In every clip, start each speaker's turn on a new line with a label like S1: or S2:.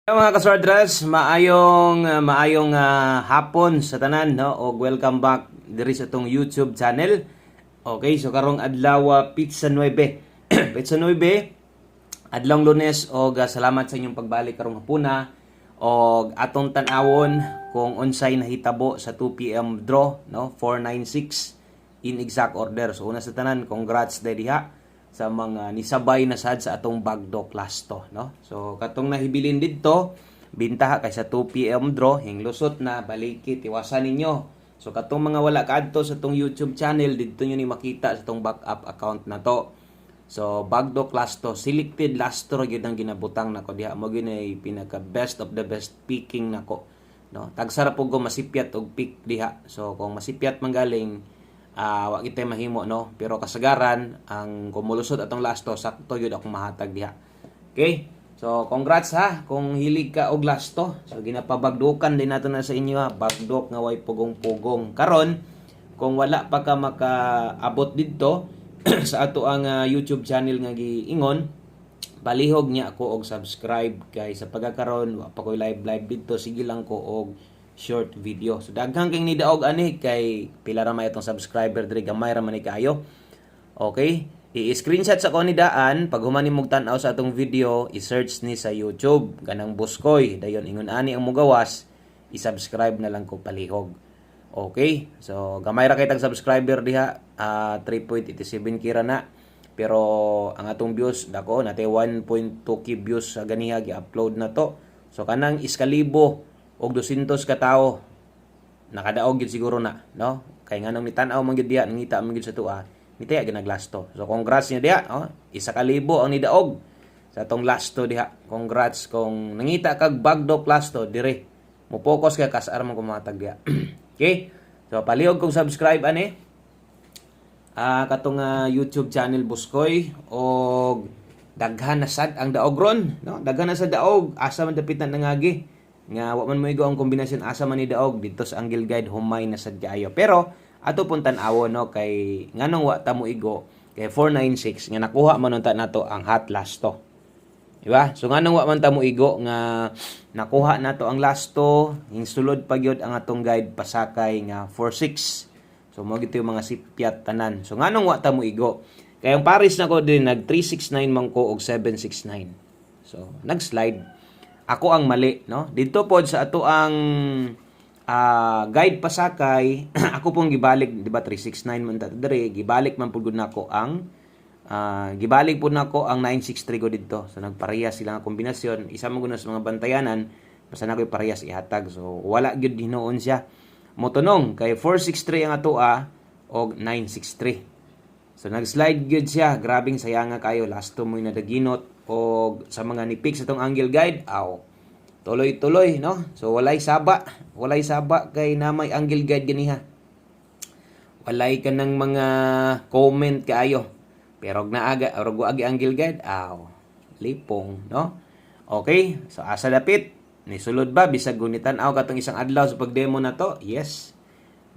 S1: Mga kaswardras, maayong hapon sa tanan, no? O welcome back diri sa tong YouTube channel. Okay, so karong adlaw Pizza 9. Pizza 9 adlong Lunes og salamat sa inyong pagbalik karong hapuna og atong tan-awon kung unsay nahitabo sa 2 PM draw, no? 496 in exact order. So una sa tanan, congrats diha sa mga nisabay na sad sa atong bagdo class to, no? So katong nahibilin didto bintaha kay sa 2 PM draw hinglusot na baliki tiwasan ninyo. So katong mga wala kaadto sa atong YouTube channel didto nyo ni makita sa atong backup account na to. So bagdo class to, selected last draw gyud ang ginabutang nako diha, mo gyud ay pinaka best of the best picking nako, no? Tagsara pug ko masipyat og pick diha. So kung masipyat manggaling wa kita mahimo, no? Pero kasagaran ang kumulusot atong lasto sakto gyud akong mahatag diha. Okay? So congrats ha kung hilig ka og lasto. So ginapabagdukan din nato na sa inyo ha, bagdok nga way pugong-pugong. Karon kung wala pa ka makaabot didto sa ato ang YouTube channel nga giingon, palihog niya ako og subscribe kay sa pagkakaron wa pa koy live didto, sige lang ko og short video. So daghang kay ni daog ani kay pila ra may itong subscriber diri, gamay ra man ni kayo. Okay? I-screenshot sa ko ni daan pag humani mog tan-aw sa atong video, i-search ni sa YouTube kanang Buskoy, dayon ingon ani ang mugawas, i-subscribe na lang ko palihog. Okay? So gamay ra kay tag subscriber diha, 3.87 kira na. Pero ang atong views dako natay 1.2k views sa ganiha gi-upload na to. So kanang iskalibo og 200 ka tawo nakadaog gyud siguro na, no? Kay nganong nitan-aw man gyud diha, nangita man gyud sa tuwa, mitaya ginaglasto. So congrats niya diha, oh, 1,000 ang nidaog sa atong lasto diha. Congrats kung nangita kag bagdo lasto dire. Mo focus ka kasar man kumatag diha. Okay? So palihog kong subscribe ani katong YouTube channel Buskoy og daghan na sad ang daog ron, no? Daghan na sa daog, asa man dapit na nangagi nga wa man mo igo ang kombinasyon asa man ni daog dito sa Angle Guide, humay na sad kaayo. Pero ato pun tan-awon, no, kay nganong wa ta mo igo kay 496 nga nakuha man unta nato ang hot lasto, di ba? So nganong wa man ta mo igo nga nakuha nato ang lasto, hinsulod pa gyud ang atong guide pasakay nga 46. So mo gito yung mga sipyat tanan. So nganong wa ta mo igo kay ang Paris nako din nag 369 man ko og 769. So nag-slide ako ang mali, no? Dito pod sa ato ang guide pasakay, ako pong gibalik, di ba 369 man ta dire, gibalik man pud nako ang gibalik pud nako ang 963 ko dito. So nagparehas sila nga kombinasyon, isa man gud sa mga bantayanan, basta na ko'y parehas ihatag. So wala gyud hinoon siya. Motunong kay 463 ang ato og 963. So nag-slide gyud siya, grabing sayanga kayo, lasto mo nadaginot o sa mga nipik sa tong Angle Guide, tuloy-tuloy, no? So walay saba kay namay Angle Guide ganiha. Walay ka ng mga comment kaayo. Pero naaga or agi Angle Guide, lipong, no? Okay, so asa dapit ni sulod ba bisag gunitan katong isang adlaw sa pagdemo na to? Yes.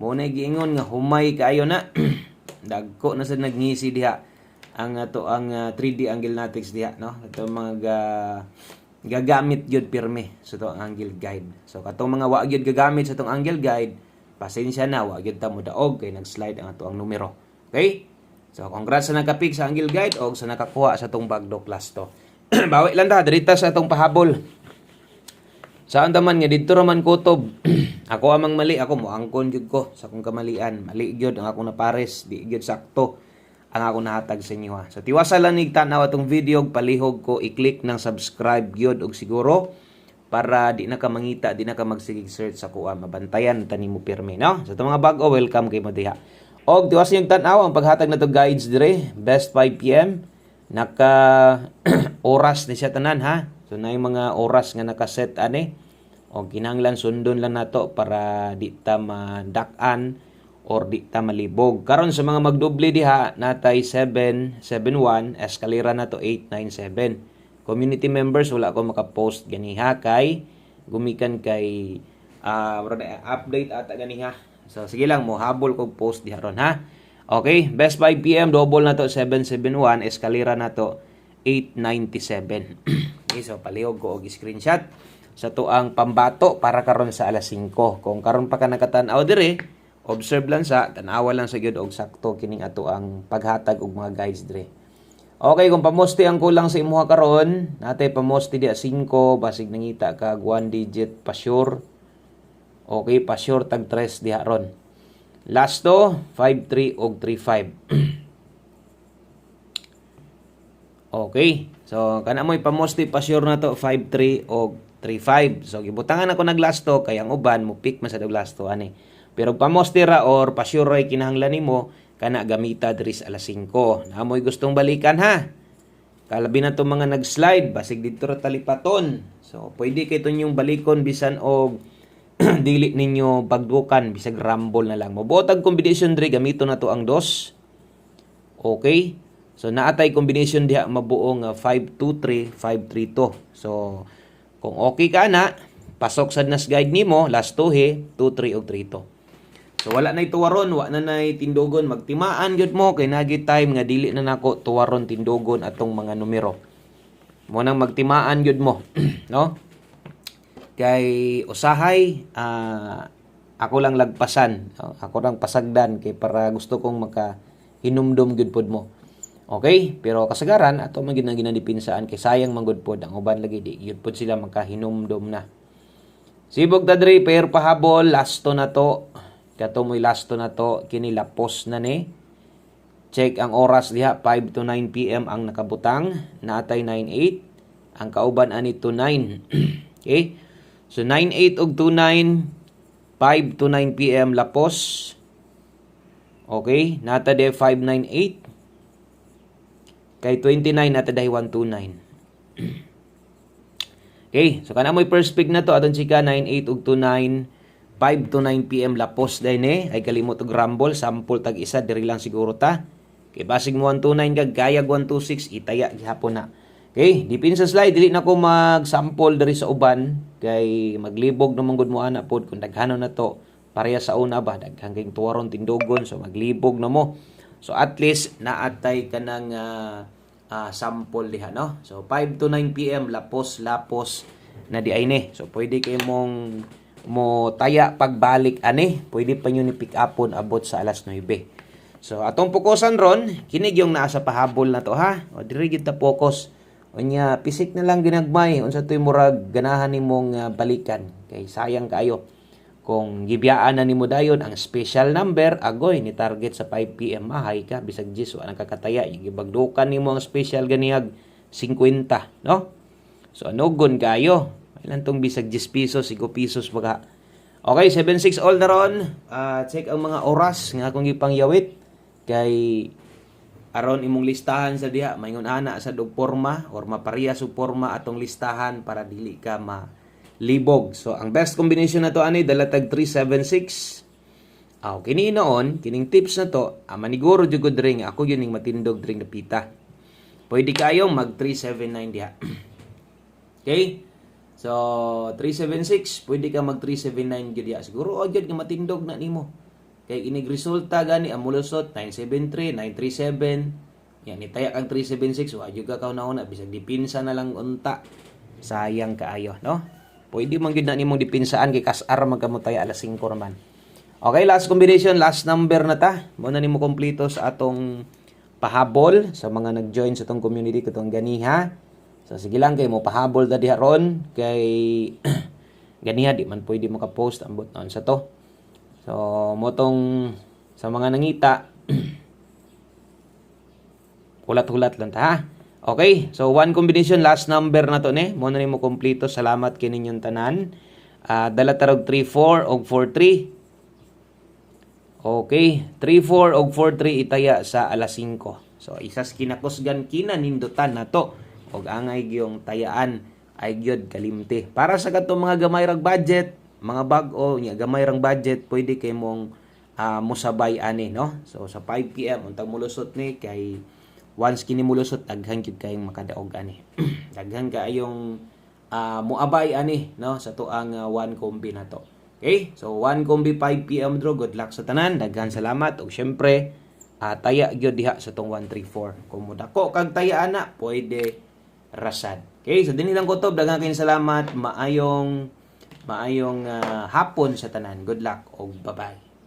S1: Mo na giingon nga humay kaayo na. Dagko na sa nagngisi diha ang ato ang 3D Angelnatics diha, no? Ato mga gagamit gyud pirmi sa to ang Angle Guide. So katong mga wa gyud gagamit sa tong Angle Guide, pasensya na, wa gyud ta mo daog kay nag-slide ang ato ang numero. Okay? So congrats sa nagka-pick sa Angle Guide o sa nakakuha sa tong bagdo class to. Bawi lang ta dirita sa atong pahabol. Saan daman nga didto ra man kutob. Ako amang mali, ako mo angkon gyud ko sa akong kamalian. Mali gyud ang akong napares, di gyud sakto ang ako nahatag sa inyo ha. So tiwasa lang nig tanaw atong video, palihog ko i-click ng subscribe gyud og siguro para di na ka mangita, di na ka magsigig search sa kuha, mabantayan tani mo pirmi, no? So itong mga bago, welcome kay mo diha. Og tiwasa yung tanaw ang paghatag na to guides dire, best 5 PM naka oras ni siya tanan ha. So na yung mga oras nga nakaset ani o kinahanglan sundon lang nato para di ta madak-an or di ta malibog. Karon sa mga magdoble diha natay 771, eskalera na to 897. Community members wala ko maka-post ganiha kay gumikan kay update ata ganiha. So sige lang mo habol kog post diha ron ha. Okay, best 5 PM double na to 771, eskalera na to 897. Okay, so palihog ko og screenshot sa tuang pambato para karon sa alas 5. Kung karon pa ka nakatan-aw dire, observe lang sa tanawa lang sa gyud og sakto kining ato ang paghatag og mga guides dire. Okay, kung pamoste ang kulang sa imuha karon, natay pamoste dia 5 basig nangita kag 1 digit pa sure. Okay, pa sure tag 3 diha ron. Last to 53 og 35. Okay. So kana mo'y pamoste pa sure na to 53 og 35. So gibutangan ako nag last to kay ang uban mo pick man sa dag last to ani. Pero pamoste ra or pa sure ra kinahanglan nimo kana gamita diri sa alas 5. Namoy gustong balikan ha. Kalabi na to mga nag-slide basig dito ra talipaton. So pwede kay to yung balikon bisan og dili ninyo bagdukan bisag rumble na lang. Mobotag combination diri gamito na to ang dos. Okay? So naatay combination diha mabuong 523 532. So kung okay ka na, pasok sa nas guide nimo last 2 he 23 og 32. So wala na tuwaron, wa na nay tindogon, magtimaan gyud mo kay nagi time nga dili na nako tuwaron tindogon atong mga numero. Mo nang magtimaan gyud mo, no? Kay usahay ako lang lagpasan, ako lang pasagdan kay para gusto kong makahinumdom gyud pod mo. Okay? Pero kasagaran ato man gyud na ginadipinsaan kay sayang man gud pod ang uban lagi di gyud pod sila makahinumdom na. Sibog ta diri pair pahabol last to na to. Kato mo'y last to na to kini lapos na ni. Check ang oras diha 5 to 9 PM ang nakabutang, naatay 98. Ang kauban ani to 9. Okay? So 98 og 29 5 to 9 PM lapos. Okay? Nata de 598. Kay 29 nata dahi 129. Okay, so kana mo'y first pick na to aton chika 98 ug 29 5 to 9 PM lapos day ni ay kalimot og rumble sample tag isa diri lang siguro ta. Kay basig mo 129 kag gayag 126 itaya gihapon na. Okay, dipin sa slide dili na ko mag-sample diri sa uban kay maglibog naman gud mo ana pod kung daghanon na to pareha sa una ba daghang kay tuwaron tindogon so maglibog na mo. So at least naatay kanang sample diha no. So 5 to 9 PM lapos na di ay ni. So pwede kay mong mo taya pagbalik ani, pwede pa nyo ni pick upon abot sa alas 9. So atong fokusan ron, kinig yung naa sa pahabol na to ha. O diri gid ta focus. Unya pisik na lang ginagmay unsa toy murag ganahan nimong balikan kay sayang kaayo. Kung gibiyaan na nimo dayon ang special number agoy ni target sa 5 PM mahay ka bisag 10 wa nakakataya gibagdukan nimo ang special ganihag 50 no. So anugon kayo ilan tong bisag 10 pesos 5 pesos baga. Okay 76 all na ron. Check ang mga oras nga akong gipangyawit kay aron imong listahan sa diha maingon ana sa dog porma or mapareha sa porma atong listahan para dili ka libog. So, ang best combination na to ani dalatag 376. Kini noon, kining tips na to, maniguro jud gud ring ako yun ning matindog ring napita. Pwede kayo mag 379 diha. Okay? So, 376, pwede ka mag 379 gyud diha. Siguro gyud nga matindog na nimo. Kay inig resulta gani ang mulusot 973, 937. Yan itaya kang 376, wa jud ka kauna-una bisag dipinsa na lang unta. Sayang kaayo, no? Pwede man gyud na nimong dipinsaan kay kasar magkamutaya alas 5 naman. Okay, last combination, last number na ta. Mo na nimo kompleto sa atong pahabol sa mga nag-join sa atong community katong ganiha. So sige lang kay mo pahabol ta diha ron kay ganiha di man pwede maka-post ambot noon sa to. So mo tong sa mga nangita ulat-ulat lang ta ha. Okay, so one combination last number na to ni. Mo na nimo kompleto. Salamat kininyong tanan. Dala tarog 34 og 43. Okay, 34 og 43 itaya sa alas 5. So isas kinakusgan kinanindutan na to. Og angay gyung tayaan ay gyud kalimti. Para sa kadto mga gamay rag budget, mga bag-o nya gamay rang budget, pwede kay mong musabay ani no. So sa 5 PM untang mulusot ni kay once kini mulusot daghan gyud kayong makadaog ani. Daghan kaayong muabay ani no sa tuang one combi na to. Okay? So one combi 5 PM draw. Good luck sa tanan. Daghan salamat ug syempre taya gyud diha sa tong 134. Kung modako kang taya ana, pwede rasad. Okay, so dinhi lang kutob, daghang kayong salamat, maayong hapon sa tanan. Good luck og bye-bye.